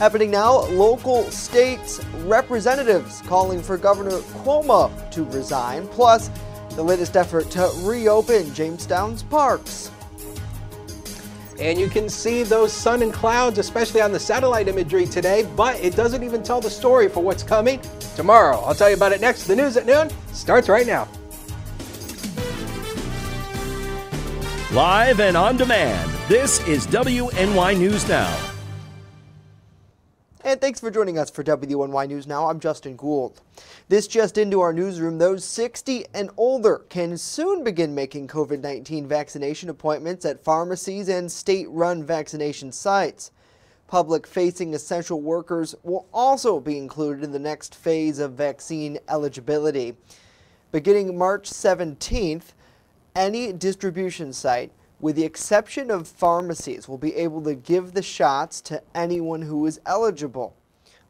Happening now, local state representatives calling for Governor Cuomo to resign, plus the latest effort to reopen Jamestown's parks. And you can see those sun and clouds, especially on the satellite imagery today, but it doesn't even tell the story for what's coming tomorrow. I'll tell you about it next. The news at noon starts right now. Live and on demand, this is WNY News Now. And thanks for joining us for WNY News Now. I'm Justin Gould. This just into our newsroom, those 60 and older can soon begin making COVID-19 vaccination appointments at pharmacies and state-run vaccination sites. Public-facing essential workers will also be included in the next phase of vaccine eligibility. Beginning March 17th, any distribution site, with the exception of pharmacies, will be able to give the shots to anyone who is eligible.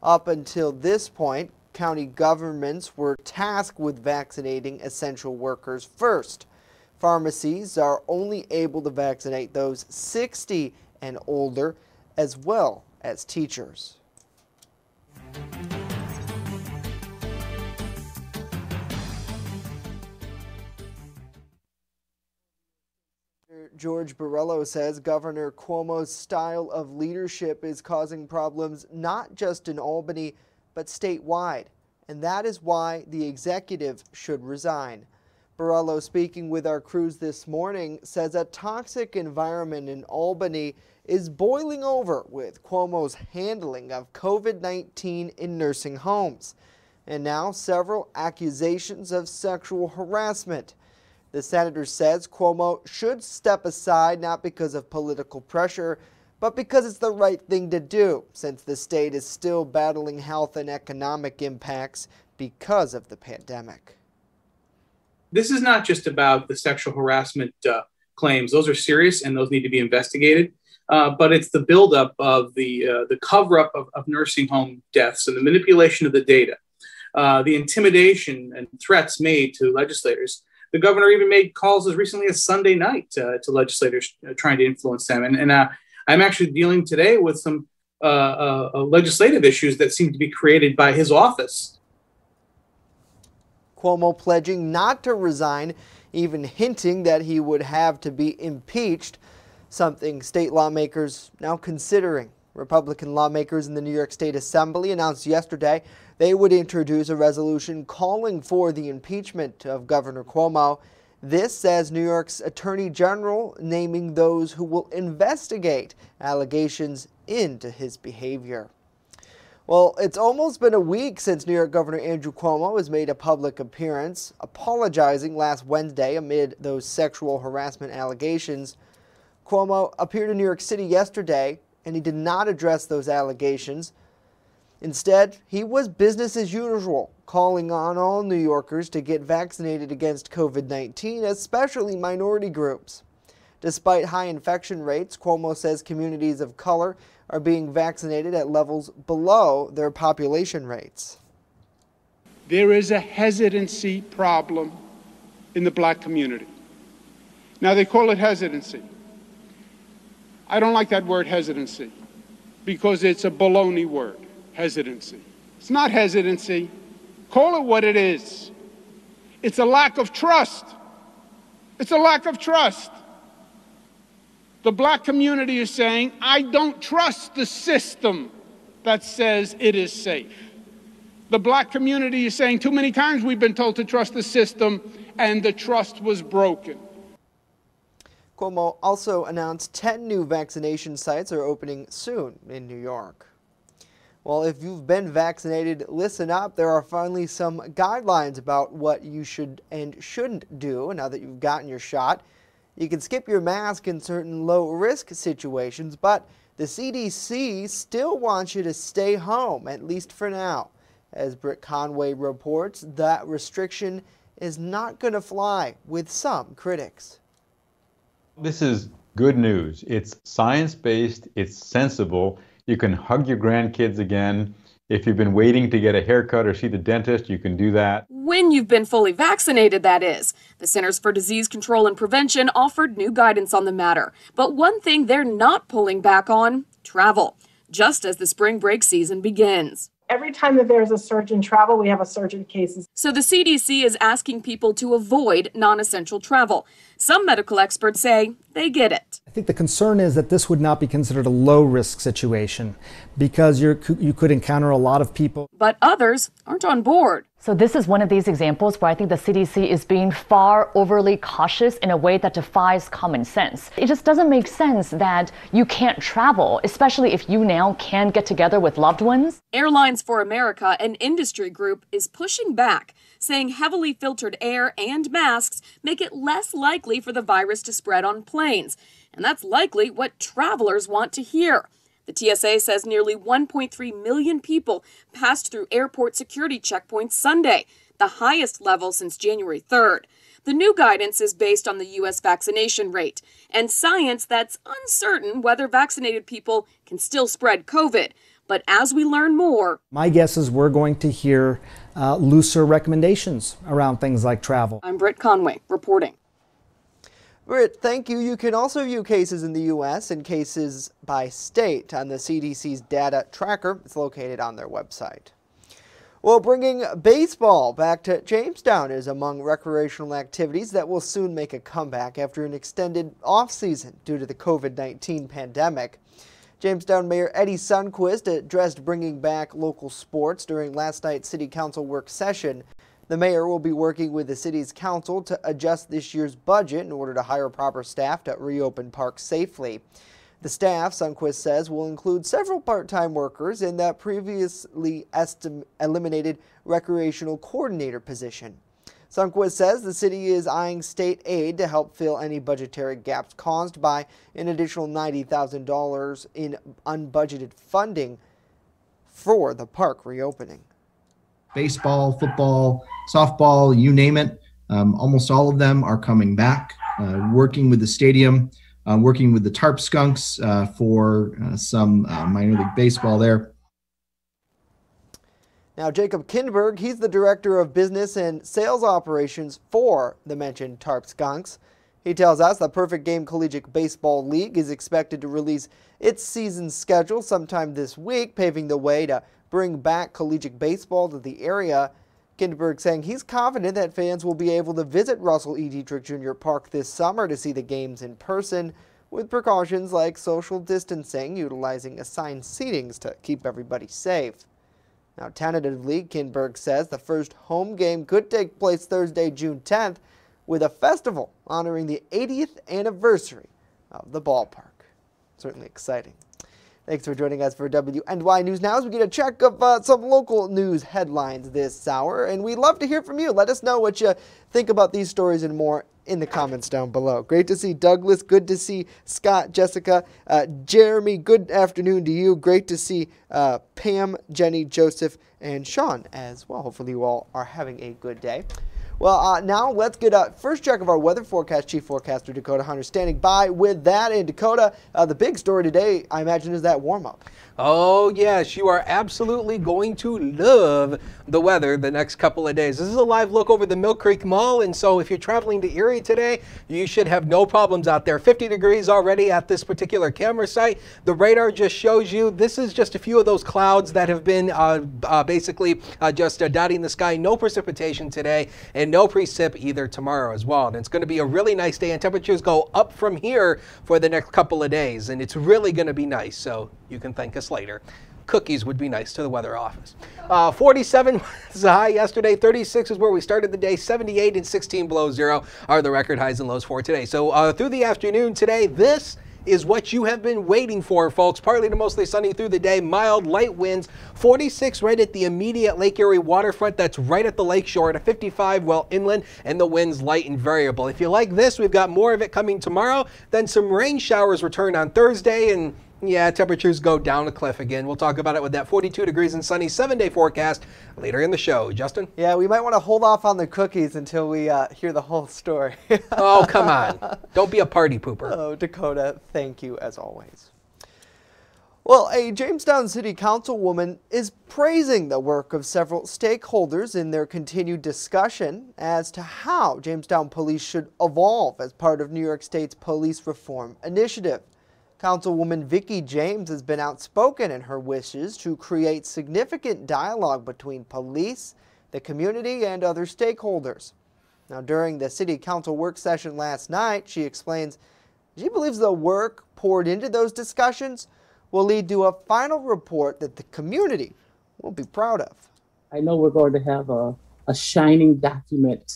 Up until this point, county governments were tasked with vaccinating essential workers first. Pharmacies are only able to vaccinate those 60 and older, as well as teachers. George Borrello says Governor Cuomo's style of leadership is causing problems not just in Albany, but statewide, and that is why the executive should resign. Borrello, speaking with our crews this morning, says a toxic environment in Albany is boiling over with Cuomo's handling of COVID-19 in nursing homes, and now several accusations of sexual harassment. The senator says Cuomo should step aside not because of political pressure, but because it's the right thing to do, since the state is still battling health and economic impacts because of the pandemic. This is not just about the sexual harassment claims. Those are serious and those need to be investigated. But it's the buildup of the cover-up of nursing home deaths and the manipulation of the data, the intimidation and threats made to legislators. The governor even made calls as recently as Sunday night to legislators trying to influence them. And I'm actually dealing today with some legislative issues that seem to be created by his office. Cuomo pledging not to resign, even hinting that he would have to be impeached, something state lawmakers now considering. Republican lawmakers in the New York State Assembly announced yesterday they would introduce a resolution calling for the impeachment of Governor Cuomo. This says New York's Attorney General naming those who will investigate allegations into his behavior. Well, it's almost been a week since New York Governor Andrew Cuomo has made a public appearance, apologizing last Wednesday amid those sexual harassment allegations. Cuomo appeared in New York City yesterday, and he did not address those allegations. Instead, he was business as usual, calling on all New Yorkers to get vaccinated against COVID-19, especially minority groups. Despite high infection rates, Cuomo says communities of color are being vaccinated at levels below their population rates. There is a hesitancy problem in the black community. Now, they call it hesitancy. I don't like that word hesitancy because it's a baloney word, hesitancy. It's not hesitancy. Call it what it is. It's a lack of trust. It's a lack of trust. The black community is saying, I don't trust the system that says it is safe. The black community is saying, too many times we've been told to trust the system, and the trust was broken. Cuomo also announced 10 new vaccination sites are opening soon in New York. Well, if you've been vaccinated, listen up. There are finally some guidelines about what you should and shouldn't do now that you've gotten your shot. You can skip your mask in certain low-risk situations, but the CDC still wants you to stay home, at least for now. As Britt Conway reports, that restriction is not going to fly with some critics. This is good news. It's science-based, it's sensible. You can hug your grandkids again. If you've been waiting to get a haircut or see the dentist, you can do that. When you've been fully vaccinated, that is. The Centers for Disease Control and Prevention offered new guidance on the matter. But one thing they're not pulling back on, travel. just as the spring break season begins. Every time that there's a surge in travel, we have a surge in cases. So the CDC is asking people to avoid non-essential travel. Some medical experts say they get it. I think the concern is that this would not be considered a low-risk situation because you could encounter a lot of people. But others aren't on board. So this is one of these examples where I think the CDC is being far overly cautious in a way that defies common sense. It just doesn't make sense that you can't travel, especially if you now can get together with loved ones. Airlines for America, an industry group, is pushing back, saying heavily filtered air and masks make it less likely for the virus to spread on planes. And that's likely what travelers want to hear. The TSA says nearly 1.3 million people passed through airport security checkpoints Sunday, the highest level since January 3rd. The new guidance is based on the U.S. vaccination rate and science that's uncertain whether vaccinated people can still spread COVID. But as we learn more, my guess is we're going to hear looser recommendations around things like travel. I'm Britt Conway reporting. Britt, thank you. You can also view cases in the U.S. and cases by state on the CDC's data tracker. It's located on their website. Well, bringing baseball back to Jamestown is among recreational activities that will soon make a comeback after an extended off-season due to the COVID-19 pandemic. Jamestown Mayor Eddie Sundquist addressed bringing back local sports during last night's City Council work session. The mayor will be working with the city's council to adjust this year's budget in order to hire proper staff to reopen parks safely. The staff, Sundquist says, will include several part-time workers in that previously eliminated recreational coordinator position. Sundquist says the city is eyeing state aid to help fill any budgetary gaps caused by an additional $90,000 in unbudgeted funding for the park reopening. Baseball, football, softball, you name it. Almost all of them are coming back, working with the stadium, working with the Tarp Skunks for some minor league baseball there. Now, Jacob Kindberg, he's the Director of Business and Sales Operations for the mentioned Tarp Skunks. He tells us the Perfect Game Collegiate Baseball League is expected to release its season schedule sometime this week, paving the way to bring back collegiate baseball to the area. Kindberg saying he's confident that fans will be able to visit Russell E. Dietrich Jr. Park this summer to see the games in person, with precautions like social distancing, utilizing assigned seatings to keep everybody safe. Now, tentatively, Kindberg says the first home game could take place Thursday, June 10th, with a festival honoring the 80th anniversary of the ballpark. Certainly exciting. Thanks for joining us for WNY News Now as we get a check of some local news headlines this hour. And we'd love to hear from you. Let us know what you think about these stories and more in the comments down below. Great to see Douglas. Good to see Scott, Jessica, Jeremy. Good afternoon to you. Great to see Pam, Jenny, Joseph, and Sean as well. Hopefully you all are having a good day. Well, now let's get a first check of our weather forecast. Chief Forecaster Dakota Hunter standing by with that. And Dakota, the big story today, I imagine, is that warm-up. Oh, yes, you are absolutely going to love the weather the next couple of days. This is a live look over the Mill Creek Mall, and so if you're traveling to Erie today, you should have no problems out there. 50 degrees already at this particular camera site. The radar just shows you this is just a few of those clouds that have been basically just dotting the sky. No precipitation today and no precip either tomorrow as well. And it's going to be a really nice day, and temperatures go up from here for the next couple of days, and it's really going to be nice, so you can thank us later. Cookies would be nice to the weather office. 47 was the high yesterday. 36 is where we started the day. 78 and 16 below zero are the record highs and lows for today. So through the afternoon today, this is what you have been waiting for, folks. Partly to mostly sunny through the day. Mild, light winds. 46 right at the immediate Lake Erie waterfront. That's right at the lake shore. At a 55 well inland, and the winds light and variable. If you like this, we've got more of it coming tomorrow. Then some rain showers return on Thursday, and yeah, temperatures go down a cliff again. We'll talk about it with that 42 degrees and sunny 7-day forecast later in the show. Justin? Yeah, we might want to hold off on the cookies until we hear the whole story. Oh, come on. Don't be a party pooper. Oh, Dakota, thank you as always. Well, a Jamestown City Councilwoman is praising the work of several stakeholders in their continued discussion as to how Jamestown police should evolve as part of New York State's police reform initiative. Councilwoman Vicki James has been outspoken in her wishes to create significant dialogue between police, the community, and other stakeholders. Now, during the City Council work session last night, she explains she believes the work poured into those discussions will lead to a final report that the community will be proud of. I know we're going to have a shining document,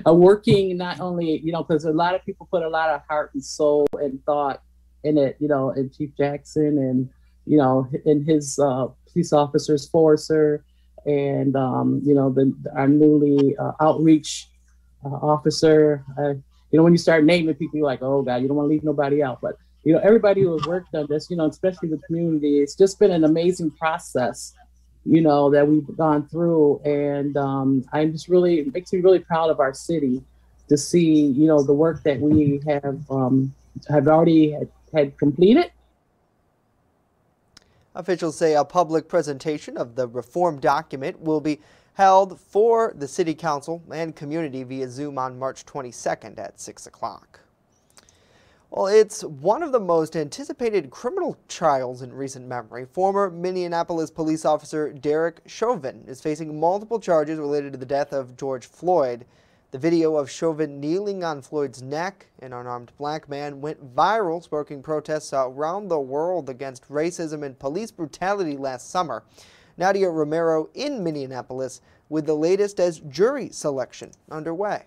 a working, not only, because a lot of people put a lot of heart and soul and thought in it, in Chief Jackson and, in his police officers, Forcer, and, our newly outreach officer. When you start naming people, you're like, oh God, you don't want to leave nobody out. But, everybody who has worked on this, especially the community, it's just been an amazing process, that we've gone through. And I'm just it makes me really proud of our city to see, the work that we have already had completed. Officials say a public presentation of the reform document will be held for the City Council and community via Zoom on March 22nd at 6 o'clock. Well, it's one of the most anticipated criminal trials in recent memory. Former Minneapolis police officer Derek Chauvin is facing multiple charges related to the death of George Floyd. The video of Chauvin kneeling on Floyd's neck, an unarmed black man, went viral, sparking protests around the world against racism and police brutality last summer. Nadia Romero in Minneapolis with the latest as jury selection underway.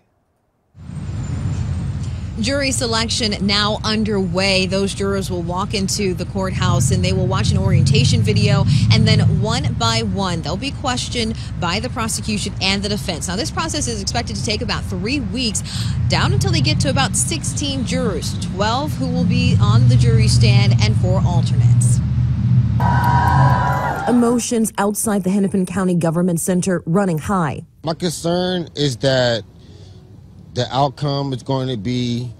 Jury selection now underway. Those jurors will walk into the courthouse and they will watch an orientation video, and then one by one they'll be questioned by the prosecution and the defense. Now, this process is expected to take about 3 weeks, down until they get to about 16 jurors, 12 who will be on the jury stand and 4 alternates. Emotions outside the Hennepin County Government Center running high. My concern is that the outcome is going to be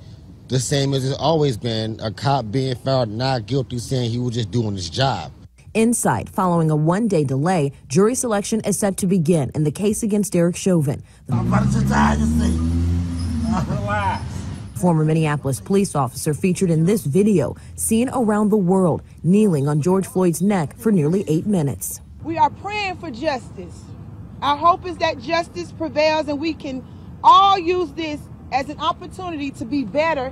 the same as it's always been, a cop being found not guilty, saying he was just doing his job. Inside, following a one-day delay, jury selection is set to begin in the case against Derek Chauvin. Former Minneapolis police officer featured in this video, seen around the world, kneeling on George Floyd's neck for nearly 8 minutes. We are praying for justice. Our hope is that justice prevails and we can all use this as an opportunity to be better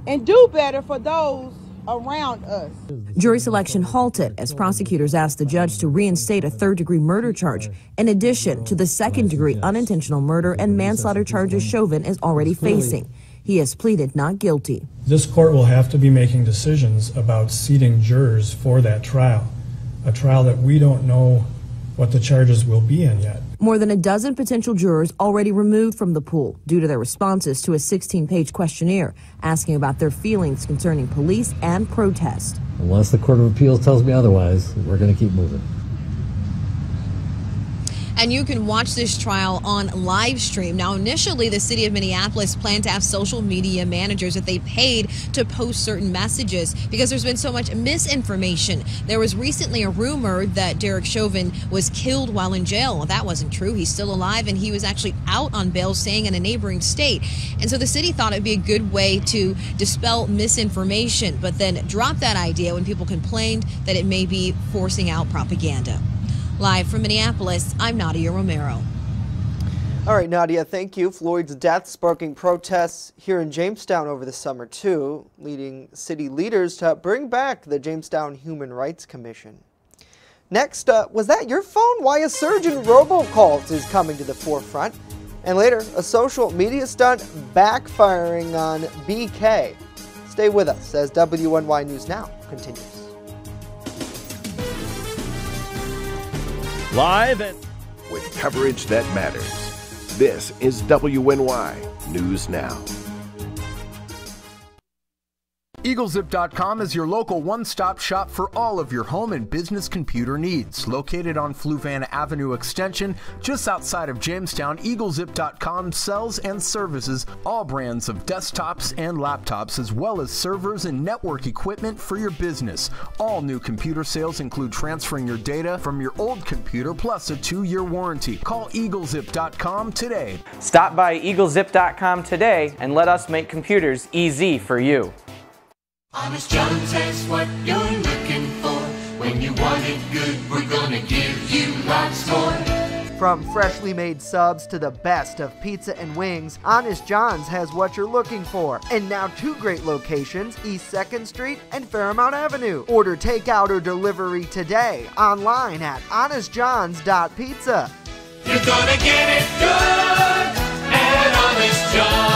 and do better for those around us. Jury selection halted as prosecutors asked the judge to reinstate a third-degree murder charge, in addition to the second-degree unintentional murder and manslaughter charges Chauvin is already facing. He has pleaded not guilty. This court will have to be making decisions about seating jurors for that trial, a trial that we don't know what the charges will be in yet. More than a dozen potential jurors already removed from the pool due to their responses to a 16-page questionnaire asking about their feelings concerning police and protest. Unless the Court of Appeals tells me otherwise, we're going to keep moving. And you can watch this trial on live stream. Now, initially, the city of Minneapolis planned to have social media managers that they paid to post certain messages because there's been so much misinformation. There was recently a rumor that Derek Chauvin was killed while in jail. Well, that wasn't true. He's still alive, and he was actually out on bail, staying in a neighboring state. And so the city thought it'd be a good way to dispel misinformation, but then dropped that idea when people complained that it may be forcing out propaganda. Live from Minneapolis, I'm Nadia Romero. All right, Nadia, thank you. Floyd's death sparking protests here in Jamestown over the summer, too, leading city leaders to bring back the Jamestown Human Rights Commission. Next, was that your phone? Why a surge in robocalls is coming to the forefront. And later, a social media stunt backfiring on BK. Stay with us as WNY News Now continues. Live and with coverage that matters. This is WNY News Now. EagleZip.com is your local one-stop shop for all of your home and business computer needs. Located on Fluvan Avenue Extension, just outside of Jamestown, EagleZip.com sells and services all brands of desktops and laptops, as well as servers and network equipment for your business. All new computer sales include transferring your data from your old computer, plus a 2-year warranty. Call EagleZip.com today. Stop by EagleZip.com today and let us make computers easy for you. Honest John's has what you're looking for. When you want it good, we're gonna give you lots more. From freshly made subs to the best of pizza and wings, Honest John's has what you're looking for. And now 2 great locations, East 2nd Street and Fairmount Avenue. Order takeout or delivery today online at honestjohns.pizza. You're gonna get it good at Honest John's.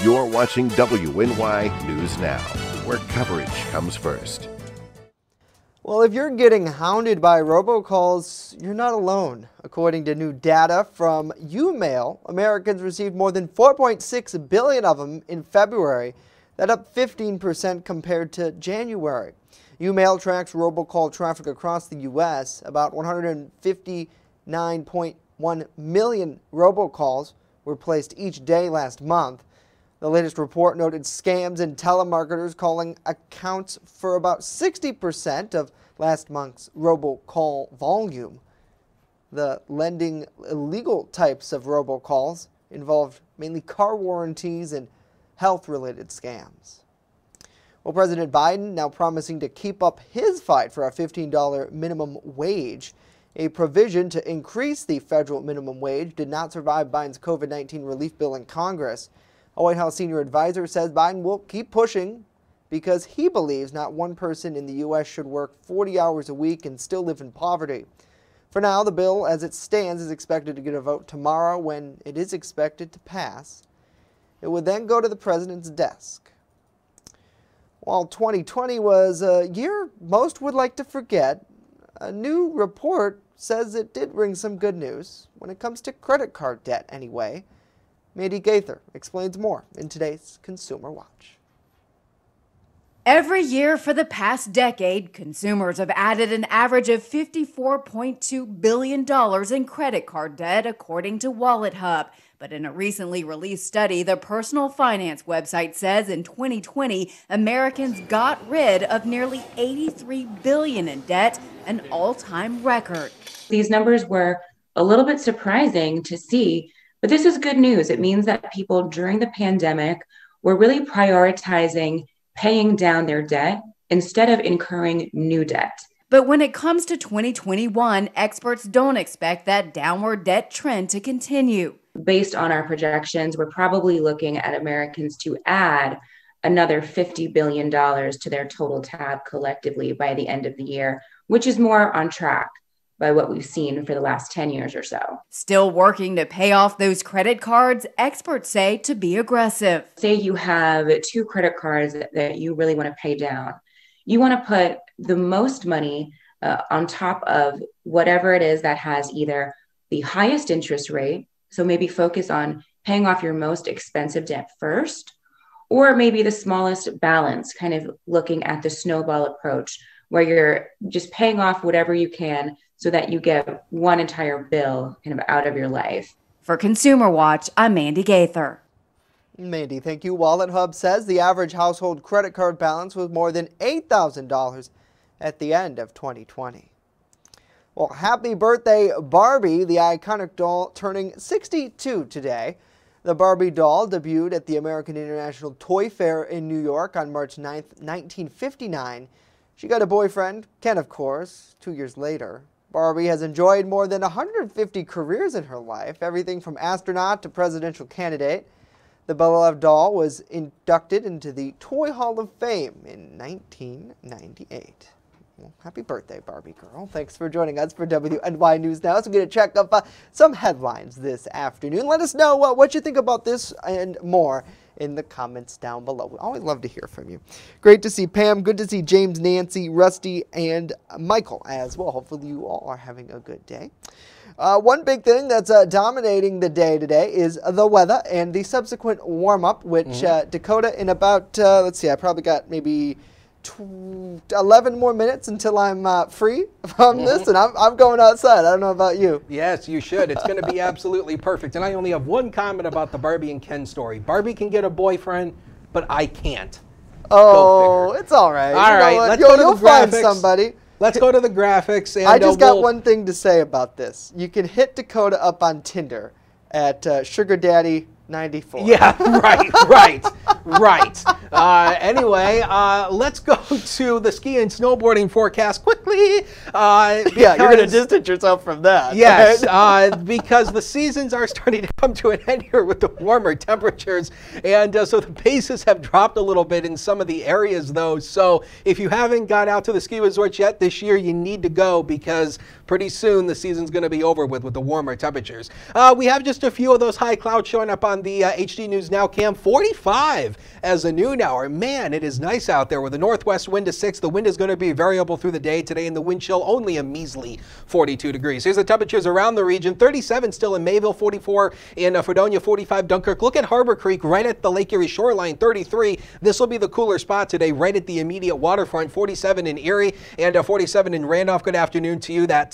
You're watching WNY News Now, where coverage comes first. Well, if you're getting hounded by robocalls, you're not alone. According to new data from UMail, Americans received more than 4.6 billion of them in February. That's up 15% compared to January. UMail tracks robocall traffic across the U.S. About 159.1 million robocalls were placed each day last month. The latest report noted scams and telemarketers calling accounts for about 60% of last month's robocall volume. The lending illegal types of robocalls involved mainly car warranties and health-related scams. Well, President Biden now promising to keep up his fight for a $15 minimum wage. A provision to increase the federal minimum wage did not survive Biden's COVID-19 relief bill in Congress. A White House senior advisor says Biden will keep pushing because he believes not one person in the U.S. should work 40 hours a week and still live in poverty. For now, the bill as it stands is expected to get a vote tomorrow when it is expected to pass. It would then go to the president's desk. While 2020 was a year most would like to forget, a new report says it did bring some good news when it comes to credit card debt anyway. Mandy Gaither explains more in today's Consumer Watch. Every year for the past decade, consumers have added an average of $54.2 billion in credit card debt, according to Wallet Hub. But in a recently released study, the personal finance website says in 2020, Americans got rid of nearly $83 billion in debt, an all-time record. These numbers were a little bit surprising to see, but this is good news. It means that people during the pandemic were really prioritizing paying down their debt instead of incurring new debt. But when it comes to 2021, experts don't expect that downward debt trend to continue. Based on our projections, we're probably looking at Americans to add another $50 billion to their total tab collectively by the end of the year, which is more on track by what we've seen for the last 10 years or so. Still working to pay off those credit cards, experts say to be aggressive. Say you have 2 credit cards that you really want to pay down. You want to put the most money on top of whatever it is that has either the highest interest rate, so maybe focus on paying off your most expensive debt first, or maybe the smallest balance, kind of looking at the snowball approach, where you're just paying off whatever you can so that you get one entire bill kind of out of your life. For Consumer Watch, I'm Mandy Gaither. Mandy, thank you. Wallet Hub says the average household credit card balance was more than $8,000 at the end of 2020. Well, happy birthday, Barbie, the iconic doll turning 62 today. The Barbie doll debuted at the American International Toy Fair in New York on March 9th, 1959. She got a boyfriend, Ken, of course, 2 years later. Barbie has enjoyed more than 150 careers in her life, everything from astronaut to presidential candidate. The beloved doll was inducted into the Toy Hall of Fame in 1998. Well, happy birthday, Barbie girl. Thanks for joining us for WNY News Now. So we're going to check up some headlines this afternoon. Let us know what you think about this and more in the comments down below. We always love to hear from you. Great to see Pam. Good to see James, Nancy, Rusty, and Michael as well. Hopefully you all are having a good day. One big thing that's dominating the day today is the weather and the subsequent warm-up, which Dakota in about, let's see, I probably got maybe 11 more minutes until I'm free from this, and I'm going outside. I don't know about you. Yes, you should. It's going to be absolutely perfect. And I only have one comment about the Barbie and Ken story. Barbie can get a boyfriend, but I can't. Oh, it's all right. All right, let's go to the graphics. You'll find somebody. Let's go to the graphics. And I just got one thing to say about this. You can hit Dakota up on Tinder at Sugar Daddy 94. Yeah, right. Anyway, let's go to the ski and snowboarding forecast quickly. Yeah, you're going to distance yourself from that. Yes, because the seasons are starting to come to an end here with the warmer temperatures. And so the paces have dropped a little bit in some of the areas, though. So if you haven't got out to the ski resorts yet this year, you need to go because pretty soon the season's going to be over with the warmer temperatures. We have just a few of those high clouds showing up on the HD News Now cam. 45 as a noon hour. Man, it is nice out there with a northwest wind to 6. The wind is going to be variable through the day today, and the wind chill only a measly 42 degrees. Here's the temperatures around the region. 37 still in Mayville, 44 in Fredonia, 45 Dunkirk. Look at Harbor Creek right at the Lake Erie shoreline, 33. This will be the cooler spot today, right at the immediate waterfront. 47 in Erie and 47 in Randolph. Good afternoon to you. That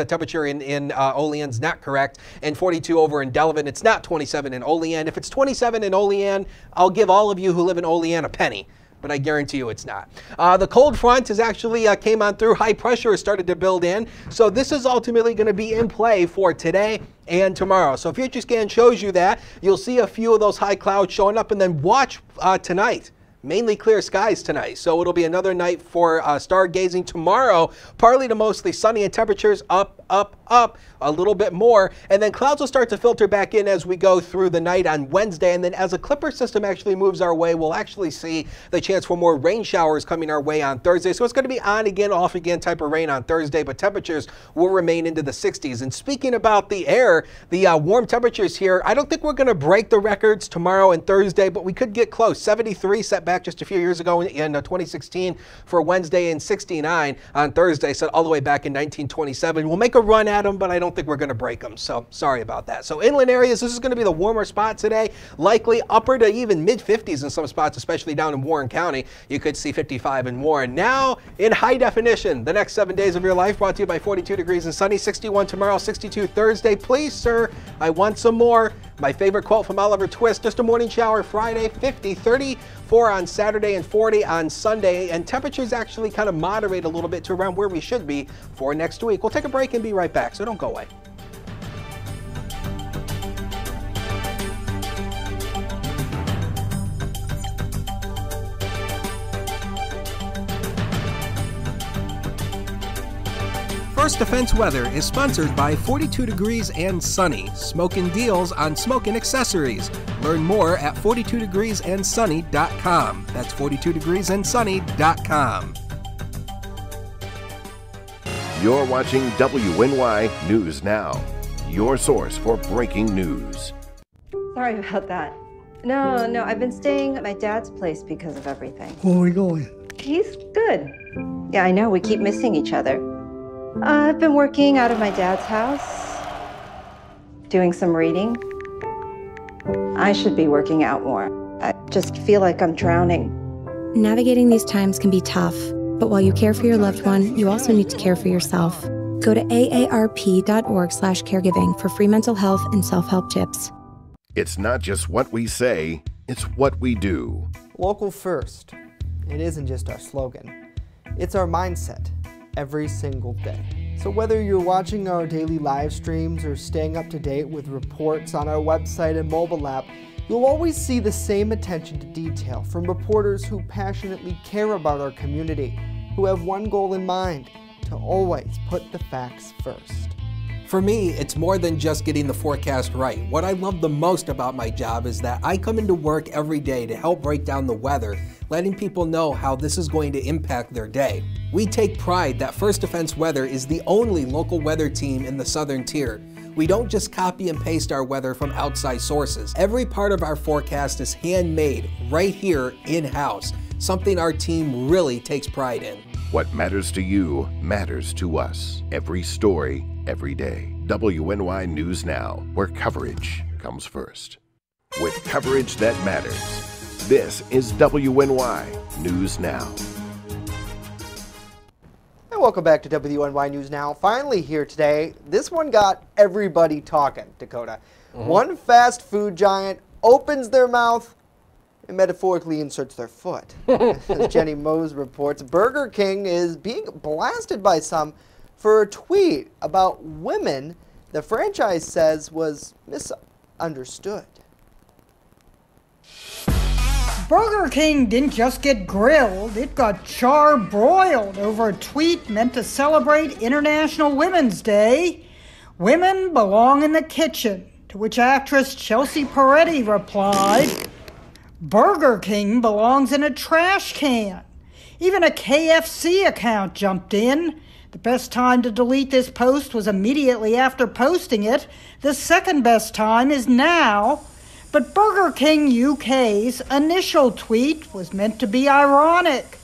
temperature in Olean's not correct. And 42 over in Delavan. It's not 27 in Olean. If it's 27 in Olean, I'll give all of you who live in Olean a penny, but I guarantee you it's not. The cold front is actually came on through. High pressure has started to build in. So this is ultimately going to be in play for today and tomorrow. So FutureScan shows you that. You'll see a few of those high clouds showing up, and then watch tonight. Mainly clear skies tonight, so it'll be another night for stargazing. Tomorrow, partly to mostly sunny, and temperatures up a little bit more, and then clouds will start to filter back in as we go through the night on Wednesday. And then as a Clipper system actually moves our way, we'll actually see the chance for more rain showers coming our way on Thursday. So it's going to be on again, off again type of rain on Thursday, but temperatures will remain into the 60s. And speaking about the air, the warm temperatures here, I don't think we're going to break the records tomorrow and Thursday, but we could get close. 73 set back just a few years ago in 2016 for Wednesday, and 69 on Thursday, set all the way back in 1927. We'll make a run at them, but I don't think we're going to break them, so sorry about that. So inland areas, this is going to be the warmer spot today, likely upper to even mid-50s in some spots, especially down in Warren County. You could see 55 in Warren. Now in high definition, the next 7 days of your life, brought to you by 42 degrees and sunny. 61 tomorrow, 62 Thursday. Please, sir, I want some more. My favorite quote from Oliver Twist: just a morning shower Friday, 50, 34 on Saturday, and 40 on Sunday. And temperatures actually kind of moderate a little bit to around where we should be for next week. We'll take a break and be right back, so don't go away. First Defense Weather is sponsored by 42 Degrees and Sunny, smoking deals on smoking accessories. Learn more at 42degreesandsunny.com. That's 42degreesandsunny.com. You're watching WNY News Now, your source for breaking news. Sorry about that. No, I've been staying at my dad's place because of everything. Where are we going? He's good. Yeah, I know, we keep missing each other. I've been working out of my dad's house, doing some reading. I should be working out more. I just feel like I'm drowning. Navigating these times can be tough, but while you care for your loved one, you also need to care for yourself. Go to aarp.org/caregiving for free mental health and self-help tips. It's not just what we say, it's what we do. Local first. It isn't just our slogan. It's our mindset every single day. So whether you're watching our daily live streams or staying up to date with reports on our website and mobile app, you'll always see the same attention to detail from reporters who passionately care about our community, who have one goal in mind: to always put the facts first. For me, it's more than just getting the forecast right. What I love the most about my job is that I come into work every day to help break down the weather, letting people know how this is going to impact their day. We take pride that First Defense Weather is the only local weather team in the Southern Tier. We don't just copy and paste our weather from outside sources. Every part of our forecast is handmade right here in-house, something our team really takes pride in. What matters to you matters to us. Every story, every day. WNY News Now, where coverage comes first. With coverage that matters, this is WNY News Now. And welcome back to WNY News Now. Finally here today, this one got everybody talking, Dakota. One fast food giant opens their mouth and metaphorically inserts their foot. As Jenny Mose reports, Burger King is being blasted by some for a tweet about women the franchise says was misunderstood. Burger King didn't just get grilled, it got char-broiled over a tweet meant to celebrate International Women's Day. Women belong in the kitchen, to which actress Chelsea Peretti replied, Burger King belongs in a trash can. Even a KFC account jumped in. The best time to delete this post was immediately after posting it. The second best time is now. But Burger King UK's initial tweet was meant to be ironic.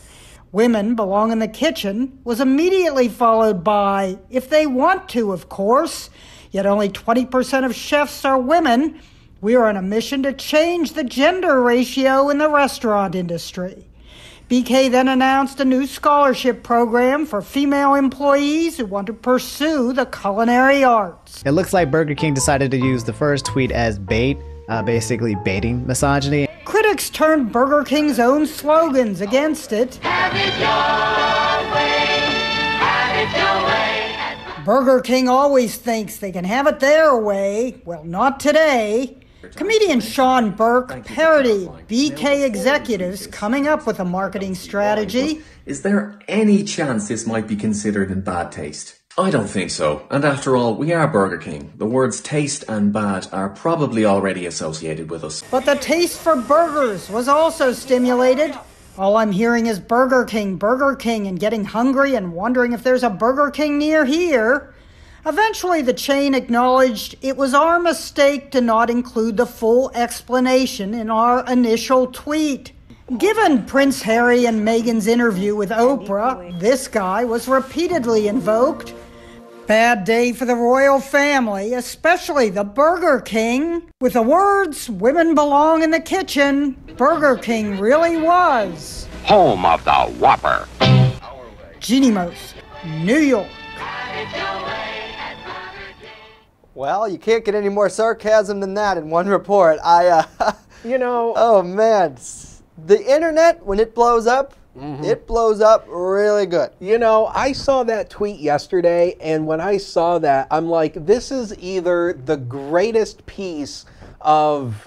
Women belong in the kitchen was immediately followed by, if they want to, of course. Yet only 20% of chefs are women. We are on a mission to change the gender ratio in the restaurant industry. BK then announced a new scholarship program for female employees who want to pursue the culinary arts. It looks like Burger King decided to use the first tweet as bait, basically baiting misogyny. Critics turned Burger King's own slogans against it. Have it your way. Have it your way. Burger King always thinks they can have it their way. Well, not today. Comedian Sean Burke parodied BK executives coming up with a marketing strategy. Is there any chance this might be considered in bad taste? I don't think so. And after all, we are Burger King. The words taste and bad are probably already associated with us. But the taste for burgers was also stimulated. All I'm hearing is Burger King, and getting hungry and wondering if there's a Burger King near here. Eventually, the chain acknowledged it was our mistake to not include the full explanation in our initial tweet. Given Prince Harry and Meghan's interview with Oprah, this guy was repeatedly invoked. Bad day for the royal family, especially the Burger King. With the words, women belong in the kitchen, Burger King really was home of the Whopper. Jeannie Most, New York. Well, you can't get any more sarcasm than that in one report. You know... Oh, man. The internet, when it blows up, it blows up really good. You know, I saw that tweet yesterday, and when I saw that, I'm like, this is either the greatest piece of,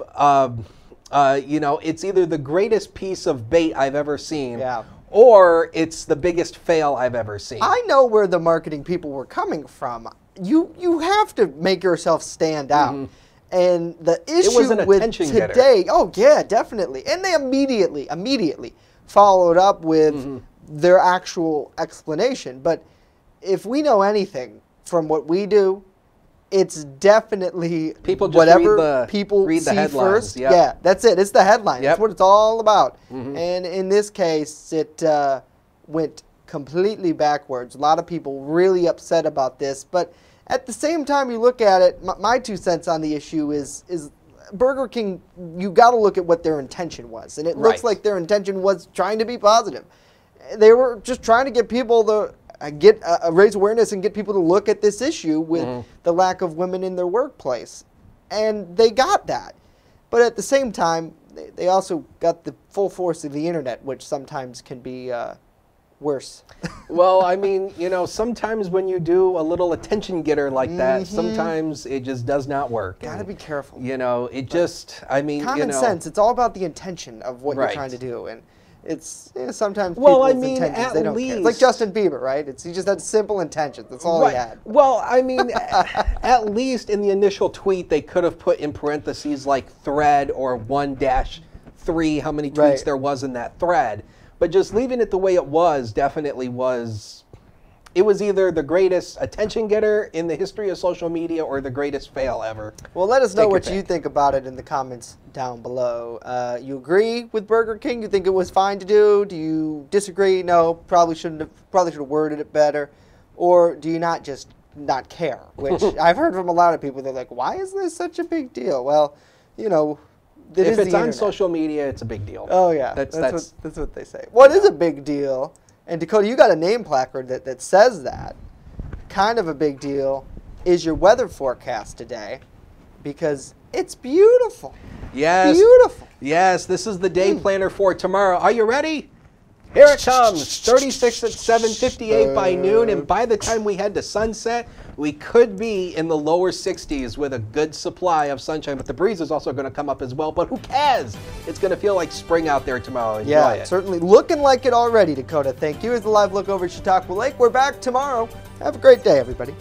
it's either the greatest piece of bait I've ever seen, or it's the biggest fail I've ever seen. I know where the marketing people were coming from. You have to make yourself stand out. And the issue with today, oh yeah, definitely. And they immediately followed up with their actual explanation. But if we know anything from what we do, it's definitely people just whatever people read the see headlines. first. Yeah, that's it. It's the headline. That's what it's all about. And in this case, it went completely backwards. A lot of people really upset about this, but at the same time, you look at it, my 2 cents on the issue is Burger King, you got to look at what their intention was. And it looks like their intention was trying to be positive. They were just trying to get people to raise awareness and get people to look at this issue with the lack of women in their workplace. And they got that. But at the same time, they also got the full force of the internet, which sometimes can be worse. Well, I mean, you know, sometimes when you do a little attention getter like that, sometimes it just does not work. Gotta be careful. You know, it just, I mean, common sense. It's all about the intention of what you're trying to do, and it's sometimes well, people's intentions they don't care. It's like Justin Bieber, right? He just had simple intentions. That's all he had. Well, I mean, at least in the initial tweet, they could have put in parentheses like thread or 1-3 how many tweets there was in that thread. But just leaving it the way it was definitely was, it was either the greatest attention getter in the history of social media or the greatest fail ever. Well, let us know what you think about it in the comments down below. You agree with Burger King? You think it was fine to do? Do you disagree? No, probably should have worded it better. Or do you not care? Which I've heard from a lot of people. They're like, why is this such a big deal? Well, you know, if it's on social media, it's a big deal. Oh, yeah. That's what they say. What is a big deal? And Dakota, you got a name placard that says that. Kind of a big deal is your weather forecast today, because it's beautiful. Yes. Beautiful. Yes, this is the day planner for tomorrow. Are you ready? Here it comes, 36 at 7:58 by noon, and by the time we head to sunset, we could be in the lower 60s with a good supply of sunshine, but the breeze is also going to come up as well, but who cares? It's going to feel like spring out there tomorrow. Enjoy it. Certainly looking like it already, Dakota. Thank you. As the live look over Chautauqua Lake, we're back tomorrow. Have a great day, everybody.